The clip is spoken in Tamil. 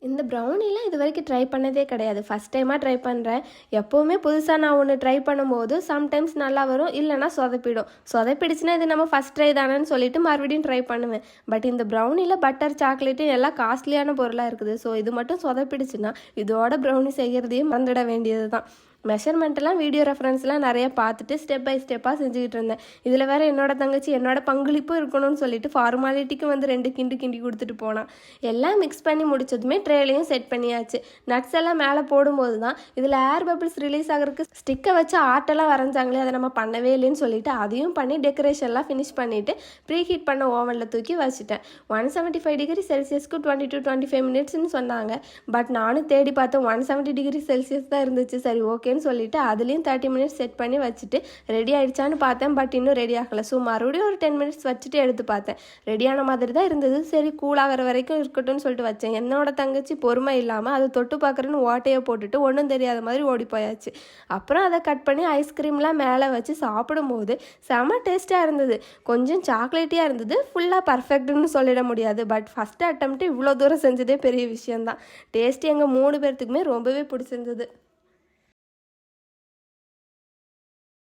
இந்த ப்ரௌனிலாம் இது வரைக்கும் ட்ரை பண்ணதே கிடையாது. ஃபஸ்ட் டைமாக ட்ரை பண்ணுறேன். எப்போவுமே புதுசாக நான் ஒன்று ட்ரை பண்ணும்போது சம்டைம்ஸ் நல்லா வரும், இல்லைனா சொதப்பிடும். சொதப்பிடுச்சுன்னா இது நம்ம ஃபஸ்ட் ட்ரை தானேன்னு சொல்லிட்டு மறுபடியும் ட்ரை பண்ணுவேன். பட் இந்த ப்ரௌனியில் பட்டர், சாக்லேட்டு எல்லாம் காஸ்ட்லியான பொருளாக இருக்குது. ஸோ இது மட்டும் சொதப்பிடுச்சுன்னா இதோட ப்ரௌனி செய்கிறதையும் மறந்துட வேண்டியது தான். மெஷர்மெண்ட்டெல்லாம் வீடியோ ரெஃபரன்ஸ்லாம் நிறைய பார்த்துட்டு ஸ்டெப் பை ஸ்டெப்பாக செஞ்சுக்கிட்டு இருந்தேன். இதில் வேறு என்னோட தங்கச்சி என்னோட பங்களிப்பும் இருக்கணும்னு சொல்லிட்டு ஃபார்மாலிட்டிக்கு வந்து 2 கிண்டு கிண்டி கொடுத்துட்டு போனான். எல்லாம் மிக்ஸ் பண்ணி முடிச்சதுமே ட்ரேலையும் செட் பண்ணியாச்சு. நட்ஸ் எல்லாம் மேலே போடும்போது தான் இதில் ஏர் பபிள்ஸ் ரிலீஸ் ஆகிறதுக்கு ஸ்டிக்கை வச்சு ஆர்ட்டெல்லாம் வரைஞ்சாங்களே, அதை நம்ம பண்ணவே இல்லைன்னு சொல்லிட்டு அதையும் பண்ணி டெக்கரேஷன்லாம் ஃபினிஷ் பண்ணிவிட்டு ப்ரீ ஹீட் பண்ண ஓவனில் தூக்கி வச்சுட்டேன். 175 டிகிரி செல்சியஸ்க்கு 20 to 25 மினிட்ஸ்னு சொன்னாங்க. பட் நானும் தேடி பார்த்தேன், 170 டிகிரி செல்சியஸ் தான் இருந்துச்சு. சரி ஓகே சொல்லிட்டு அதுலேயும் 30 மினிட்ஸ் செட் பண்ணி வச்சுட்டு ரெடி ஆகிடுச்சான்னு பார்த்தேன். பட் இன்னும் ரெடி ஆகலை. ஸோ மறுபடியும் ஒரு 10 மினிட்ஸ் வச்சுட்டு எடுத்து பார்த்தேன். ரெடியான மாதிரி தான் இருந்தது. சரி கூலாகிற வரைக்கும் இருக்கட்டும்னு சொல்லிட்டு வச்சேன். என்னோட தங்கச்சி பொறுமை இல்லாமல் அதை தொட்டு பார்க்குறேன்னு ஓட்டையை போட்டுட்டு ஒன்றும் தெரியாத மாதிரி ஓடி போயாச்சு. அப்புறம் அதை கட் பண்ணி ஐஸ்கிரீம்லாம் மேலே வச்சு சாப்பிடும்போது செம டேஸ்ட்டாக இருந்தது. கொஞ்சம் சாக்லேட்டியாக இருந்தது. ஃபுல்லாக பர்ஃபெக்ட்னு சொல்லிட முடியாது. பட் ஃபஸ்ட்டு அட்டம்ப்ட்டு இவ்வளோ தூரம் செஞ்சதே பெரிய விஷயம்தான். டேஸ்ட்டு எங்கள் 3 பேர்த்துக்குமே ரொம்பவே பிடிச்சிருந்தது.